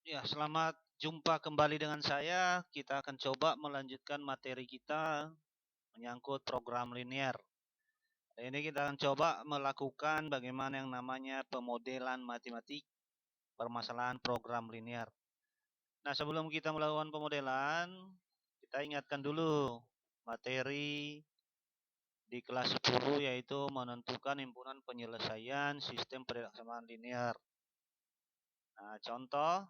Ya, selamat jumpa kembali dengan saya. Kita akan coba melanjutkan materi kita menyangkut program linear. Hari ini kita akan coba melakukan bagaimana yang namanya pemodelan matematik permasalahan program linear. Nah, sebelum kita melakukan pemodelan, kita ingatkan dulu materi di kelas 10 yaitu menentukan himpunan penyelesaian sistem penyelesaian linear. Nah, contoh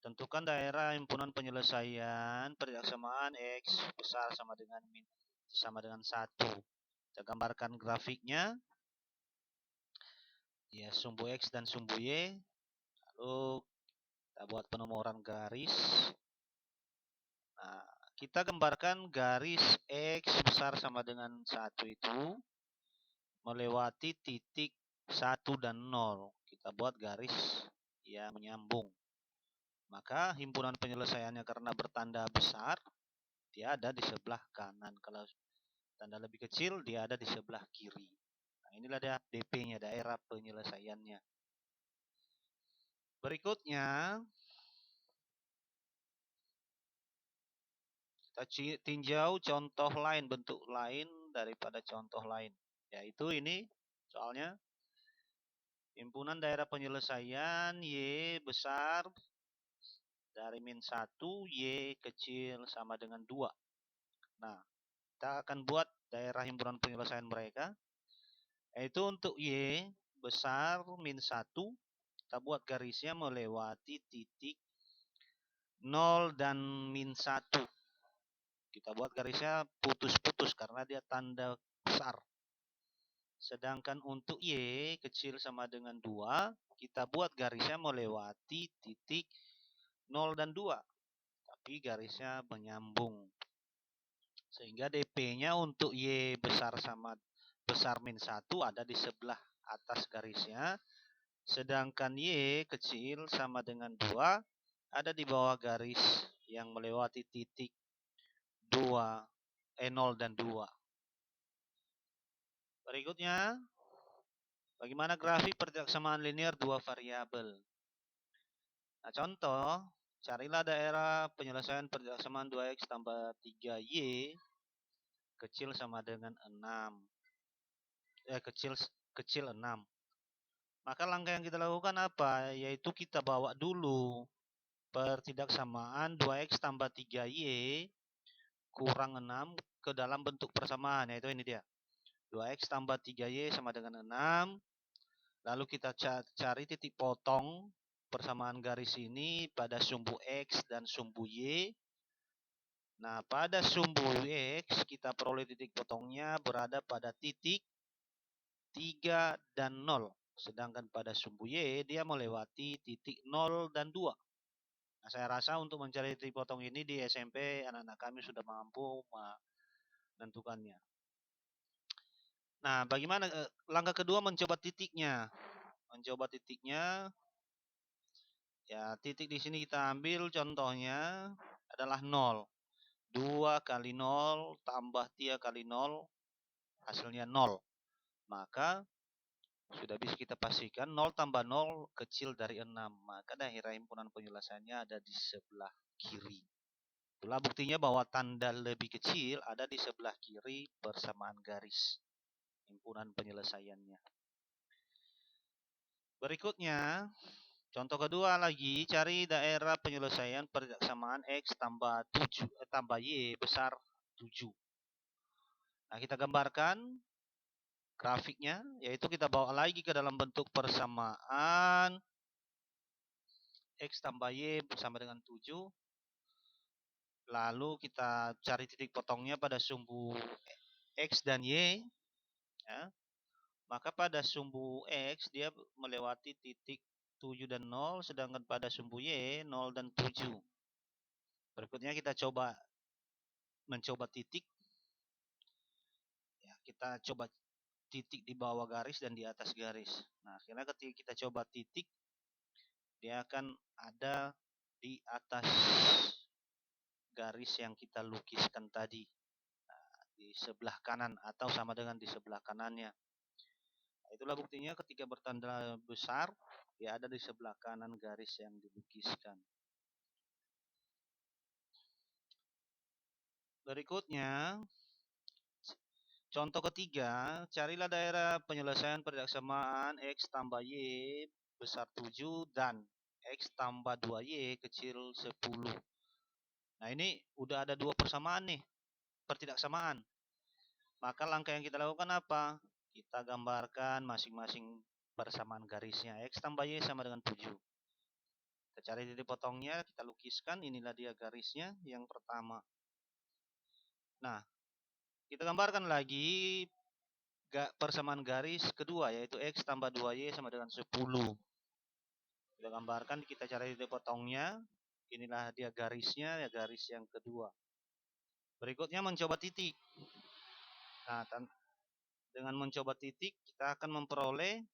tentukan daerah himpunan penyelesaian persamaan X besar sama dengan 1. Kita gambarkan grafiknya. Ya, sumbu X dan sumbu Y. Lalu kita buat penomoran garis. Nah, kita gambarkan garis X besar sama dengan 1 itu melewati titik 1 dan 0. Kita buat garis yang menyambung. Maka himpunan penyelesaiannya karena bertanda besar, dia ada di sebelah kanan. Kalau tanda lebih kecil, dia ada di sebelah kiri. Nah, inilah dia DP-nya, daerah penyelesaiannya. Berikutnya, kita tinjau contoh lain, bentuk lain daripada contoh lain. Yaitu ini, soalnya himpunan daerah penyelesaian Y besar dari min 1, Y kecil sama dengan 2. Nah, kita akan buat daerah himpunan penyelesaian mereka. Yaitu untuk Y besar min 1, kita buat garisnya melewati titik 0 dan min 1. Kita buat garisnya putus-putus karena dia tanda besar. Sedangkan untuk Y kecil sama dengan 2, kita buat garisnya melewati titik 0 dan 2. Tapi garisnya menyambung. Sehingga DP-nya untuk Y besar min 1 ada di sebelah atas garisnya. Sedangkan Y kecil sama dengan 2 ada di bawah garis yang melewati titik 0 dan 2. Berikutnya, bagaimana grafik persamaan linear dua variabel. Nah, contoh, carilah daerah penyelesaian persamaan 2x tambah 3y kecil sama dengan 6. Kecil 6. Maka langkah yang kita lakukan apa? Yaitu kita bawa dulu pertidaksamaan 2x tambah 3y kurang 6 ke dalam bentuk persamaan, yaitu ini dia. 2x tambah 3y sama dengan 6. Lalu kita cari titik potong persamaan garis ini pada sumbu X dan sumbu Y. Nah, pada sumbu X kita peroleh titik potongnya berada pada titik 3 dan 0. Sedangkan pada sumbu Y dia melewati titik 0 dan 2. Nah, saya rasa untuk mencari titik potong ini di SMP anak-anak kami sudah mampu menentukannya. Nah, bagaimana langkah kedua mencoba titiknya? Mencoba titiknya, ya titik di sini kita ambil contohnya adalah 0. 2 kali 0 tambah 3 kali 0 hasilnya 0. Maka sudah bisa kita pastikan 0 tambah 0 kecil dari 6. Maka daerah himpunan penyelesaiannya ada di sebelah kiri. Itulah buktinya bahwa tanda lebih kecil ada di sebelah kiri persamaan garis himpunan penyelesaiannya. Berikutnya, contoh kedua lagi, cari daerah penyelesaian persamaan X tambah Y besar 7. Nah, kita gambarkan grafiknya, yaitu kita bawa lagi ke dalam bentuk persamaan X tambah Y sama dengan 7. Lalu kita cari titik potongnya pada sumbu X dan Y. Ya. Maka pada sumbu X dia melewati titik 7 dan 0, sedangkan pada sumbu Y 0 dan 7. Berikutnya kita mencoba titik. Ya, kita coba titik di bawah garis dan di atas garis. Nah, akhirnya ketika kita coba titik, dia akan ada di atas garis yang kita lukiskan tadi, di sebelah kanan atau sama dengan di sebelah kanannya. itulah buktinya ketika bertanda besar, dia ada di sebelah kanan garis yang dilukiskan. Berikutnya, contoh ketiga, carilah daerah penyelesaian persamaan X tambah Y besar 7 dan X tambah 2Y kecil 10. Nah ini udah ada dua persamaan nih, pertidaksamaan. Maka langkah yang kita lakukan apa? Kita gambarkan masing-masing persamaan garisnya. X tambah Y sama dengan 7. Kita cari titik potongnya, kita lukiskan, inilah dia garisnya yang pertama. Nah, kita gambarkan lagi persamaan garis kedua, yaitu X tambah 2Y sama dengan 10. Kita gambarkan, kita cari titik potongnya, inilah dia garisnya, ya garis yang kedua. Berikutnya mencoba titik. Nah, dengan mencoba titik, kita akan memperoleh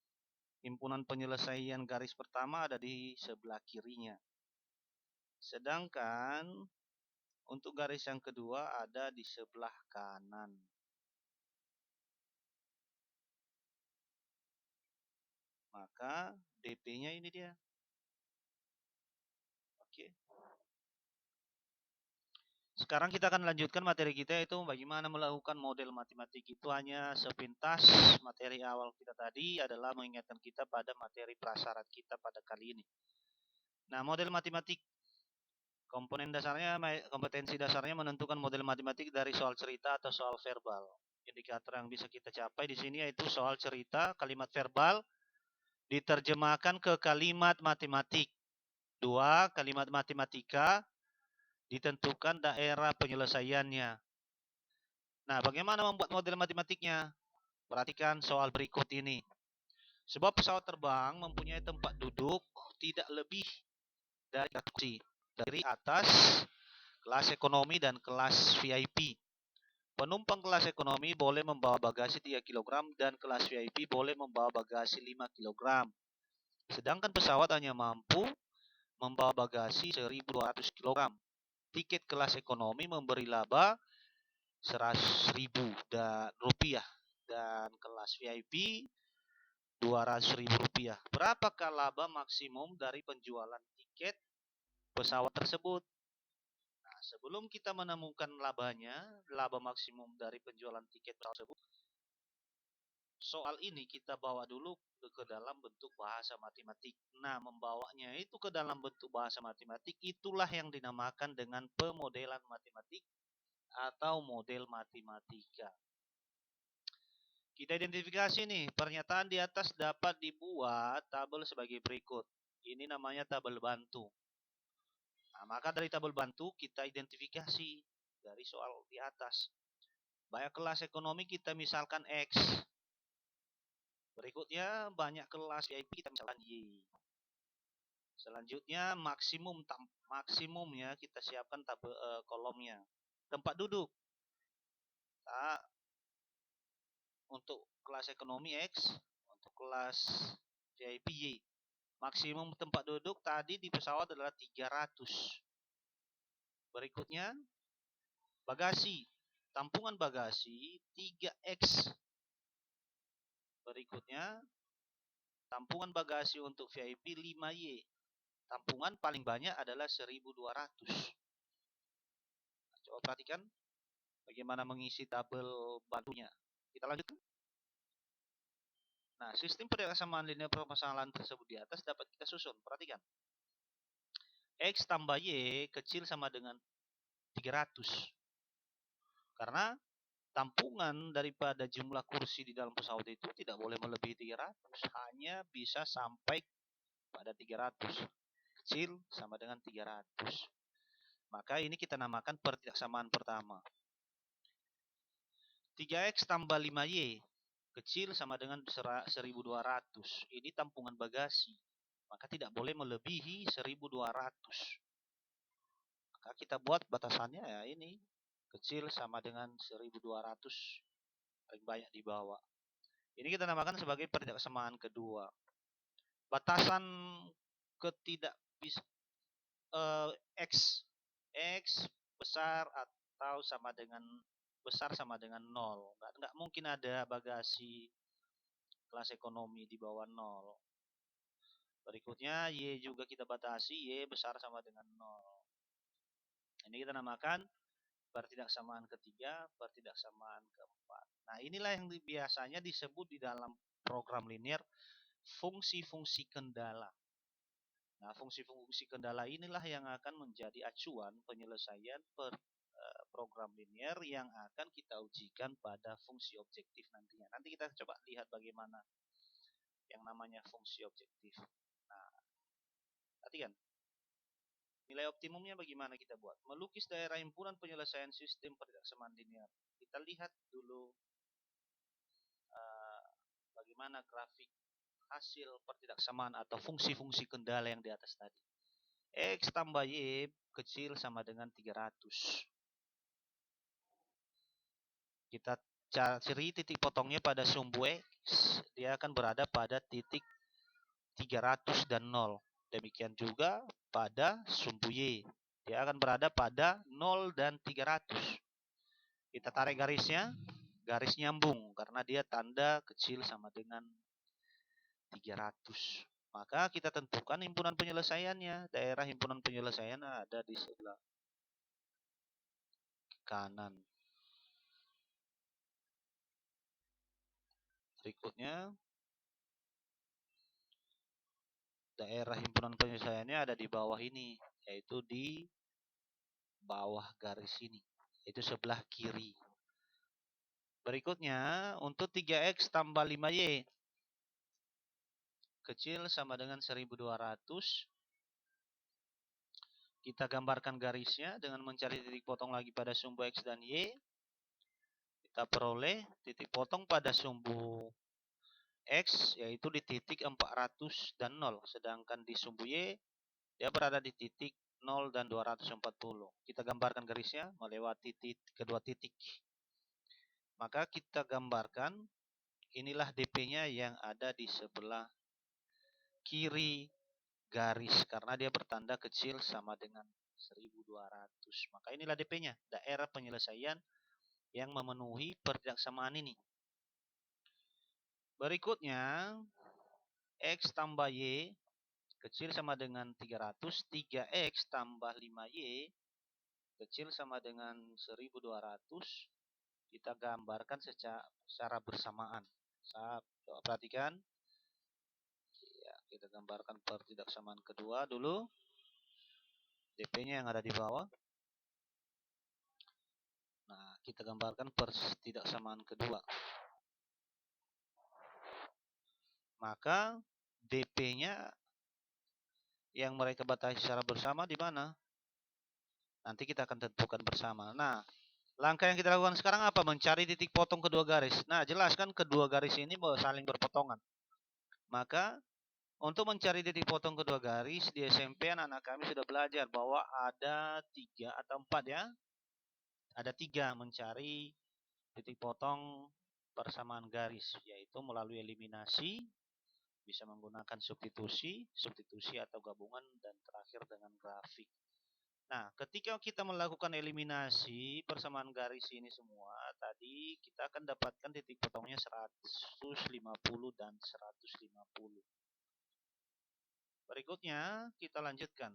himpunan penyelesaian garis pertama ada di sebelah kirinya. Sedangkan untuk garis yang kedua ada di sebelah kanan. Maka DP-nya ini dia. Oke. Sekarang kita akan lanjutkan materi kita, itu bagaimana melakukan model matematik. Itu hanya sepintas materi awal kita tadi adalah mengingatkan kita pada materi prasyarat kita pada kali ini. Nah, model matematik. Komponen dasarnya, kompetensi dasarnya menentukan model matematik dari soal cerita atau soal verbal. Indikator yang bisa kita capai di sini yaitu soal cerita, kalimat verbal diterjemahkan ke kalimat matematik. 2. Kalimat matematika ditentukan daerah penyelesaiannya. Nah, bagaimana membuat model matematiknya? Perhatikan soal berikut ini. Sebuah pesawat terbang mempunyai tempat duduk tidak lebih dari kursi. Dari atas, kelas ekonomi dan kelas VIP. Penumpang kelas ekonomi boleh membawa bagasi 3 kg dan kelas VIP boleh membawa bagasi 5 kg. Sedangkan pesawat hanya mampu membawa bagasi 1.200 kg. Tiket kelas ekonomi memberi laba 100.000 rupiah dan kelas VIP 200.000 rupiah. Berapakah laba maksimum dari penjualan tiket pesawat tersebut? Nah, sebelum kita menemukan labanya, laba maksimum dari penjualan tiket tersebut, soal ini kita bawa dulu ke dalam bentuk bahasa matematik. Nah, membawanya itu ke dalam bentuk bahasa matematik, itulah yang dinamakan dengan pemodelan matematik atau model matematika. Kita identifikasi nih, pernyataan di atas dapat dibuat tabel sebagai berikut. Ini namanya tabel bantu. Nah, maka dari tabel bantu kita identifikasi dari soal di atas. Banyak kelas ekonomi kita misalkan X. Berikutnya banyak kelas VIP kita misalkan Y. Selanjutnya maksimumnya kita siapkan tabel kolomnya. Tempat duduk. Nah, untuk kelas ekonomi X, untuk kelas VIP Y. Maksimum tempat duduk tadi di pesawat adalah 300. Berikutnya bagasi. Tampungan bagasi 3X. Berikutnya tampungan bagasi untuk VIP 5Y. Tampungan paling banyak adalah 1.200. Coba perhatikan bagaimana mengisi tabel bantunya. Kita lanjutkan. Nah, sistem persamaan linear permasalahan tersebut di atas dapat kita susun. Perhatikan. X tambah Y kecil sama dengan 300. Karena tampungan daripada jumlah kursi di dalam pesawat itu tidak boleh melebihi 300. Hanya bisa sampai pada 300. Kecil sama dengan 300. Maka ini kita namakan pertidaksamaan pertama. 3X tambah 5Y kecil sama dengan 1.200. Ini tampungan bagasi. Maka tidak boleh melebihi 1.200. Maka kita buat batasannya ya ini. Kecil sama dengan 1.200. Paling banyak di bawah. Ini kita namakan sebagai pertidaksamaan kedua. Batasan ketidak bisa X besar atau sama dengan besar sama dengan 0. Nggak mungkin ada bagasi kelas ekonomi di bawah 0. Berikutnya Y juga kita batasi, Y besar sama dengan 0. Ini kita namakan pertidaksamaan ketiga, pertidaksamaan keempat. Nah, inilah yang biasanya disebut di dalam program linear fungsi-fungsi kendala. Nah, fungsi-fungsi kendala inilah yang akan menjadi acuan penyelesaian program linear yang akan kita ujikan pada fungsi objektif nantinya. Nanti kita coba lihat bagaimana yang namanya fungsi objektif. Nah, perhatikan. Nilai optimumnya bagaimana kita buat? Melukis daerah himpunan penyelesaian sistem pertidaksamaan linear. Kita lihat dulu bagaimana grafik hasil pertidaksamaan atau fungsi-fungsi kendala yang di atas tadi. X tambah Y kecil sama dengan 300. Kita cari titik potongnya pada sumbu X, dia akan berada pada titik 300 dan 0. Demikian juga pada sumbu Y, dia akan berada pada 0 dan 300. Kita tarik garisnya, garis nyambung karena dia tanda kecil sama dengan 300. Maka kita tentukan himpunan penyelesaiannya. Daerah himpunan penyelesaian ada di sebelah kanan. Berikutnya, daerah himpunan penyelesaiannya ada di bawah ini, yaitu di bawah garis ini, yaitu sebelah kiri. Berikutnya, untuk 3X tambah 5Y kecil sama dengan 1200. Kita gambarkan garisnya dengan mencari titik potong lagi pada sumbu X dan Y. Kita peroleh titik potong pada sumbu X yaitu di titik 400 dan 0. Sedangkan di sumbu Y dia berada di titik 0 dan 240. Kita gambarkan garisnya melewati kedua titik. Maka kita gambarkan inilah DP-nya yang ada di sebelah kiri garis karena dia bertanda kecil sama dengan 1200. Maka inilah DP-nya, daerah penyelesaian yang memenuhi pertidaksamaan ini. Berikutnya, X tambah Y kecil sama dengan 300, 3X tambah 5Y kecil sama dengan 1200. Kita gambarkan secara bersamaan. Coba perhatikan. Ya, kita gambarkan pertidaksamaan kedua dulu. DP-nya yang ada di bawah. Nah, kita gambarkan pertidaksamaan kedua. Maka DP-nya yang mereka batasi secara bersama di mana? Nanti kita akan tentukan bersama. Nah, langkah yang kita lakukan sekarang apa? Mencari titik potong kedua garis. Nah, jelaskan kedua garis ini saling berpotongan. Maka, untuk mencari titik potong kedua garis, di SMP anak-anak kami sudah belajar bahwa ada 3 atau 4 ya. Ada 3 mencari titik potong persamaan garis, yaitu melalui eliminasi, bisa menggunakan substitusi atau gabungan, dan terakhir dengan grafik. Nah, ketika kita melakukan eliminasi persamaan garis ini semua, tadi kita akan dapatkan titik potongnya 150 dan 150. Berikutnya, kita lanjutkan.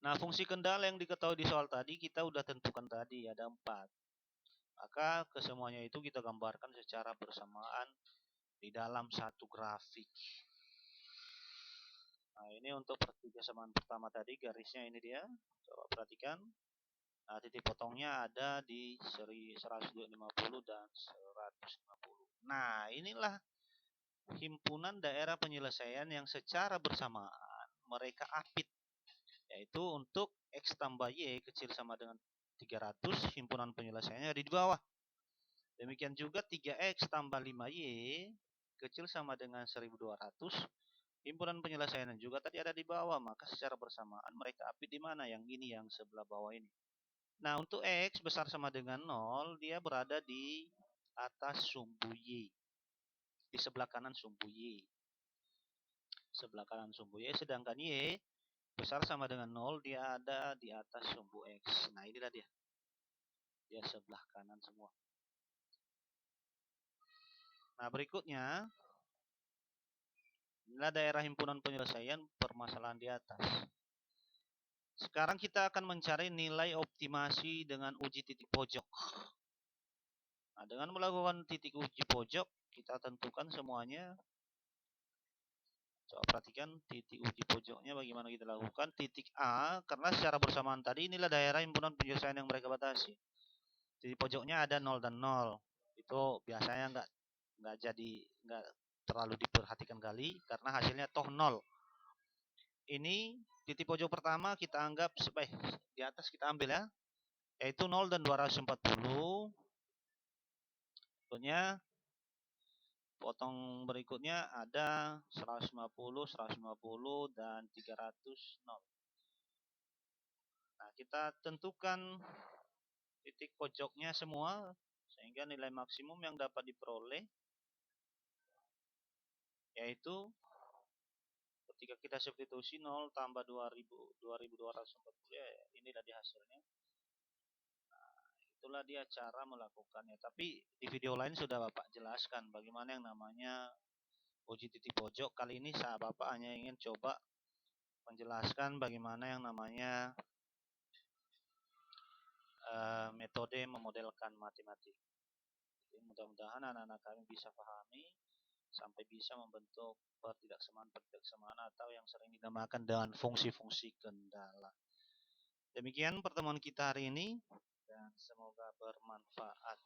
Nah, fungsi kendala yang diketahui di soal tadi, kita sudah tentukan tadi, ada 4. Maka kesemuanya itu kita gambarkan secara bersamaan di dalam satu grafik. Nah, ini untuk pertidaksamaan pertama tadi, garisnya ini dia. Coba perhatikan. Nah, titik potongnya ada di 150 dan 150. Nah, inilah himpunan daerah penyelesaian yang secara bersamaan mereka apit. Yaitu untuk X tambah Y kecil sama dengan 300, himpunan penyelesaiannya ada di bawah. Demikian juga 3X tambah 5Y kecil sama dengan 1200. Himpunan penyelesaian juga tadi ada di bawah, maka secara bersamaan mereka apit di mana? Yang ini, yang sebelah bawah ini. Nah, untuk X besar sama dengan 0, dia berada di atas sumbu Y. Di sebelah kanan sumbu Y. Sebelah kanan sumbu Y, sedangkan Y besar sama dengan 0, dia ada di atas sumbu X. Nah, inilah dia. Dia sebelah kanan semua. Nah, berikutnya inilah daerah himpunan penyelesaian permasalahan di atas. Sekarang kita akan mencari nilai optimasi dengan uji titik pojok. Nah, dengan melakukan titik uji pojok, kita tentukan semuanya. Coba perhatikan titik uji pojoknya bagaimana kita lakukan. Titik A, karena secara bersamaan tadi inilah daerah himpunan penyelesaian yang mereka batasi. Titik pojoknya ada 0 dan 0. Itu biasanya nggak terlalu diperhatikan kali karena hasilnya toh 0. Ini titik pojok pertama kita anggap di atas kita ambil ya, yaitu 0 dan 240. Berikutnya potong berikutnya ada 150, 150 dan 300 0. Nah, kita tentukan titik pojoknya semua sehingga nilai maksimum yang dapat diperoleh yaitu ketika kita substitusi 0 tambah 2240 ya, inilah dia hasilnya. Nah, itulah dia cara melakukannya. Tapi di video lain sudah Bapak jelaskan bagaimana yang namanya uji titik pojok. Kali ini Bapak hanya ingin coba menjelaskan bagaimana yang namanya metode memodelkan matematik. Jadi mudah-mudahan anak-anak kami bisa pahami sampai bisa membentuk pertidaksamaan atau yang sering dinamakan dengan fungsi-fungsi kendala. Demikian pertemuan kita hari ini dan semoga bermanfaat.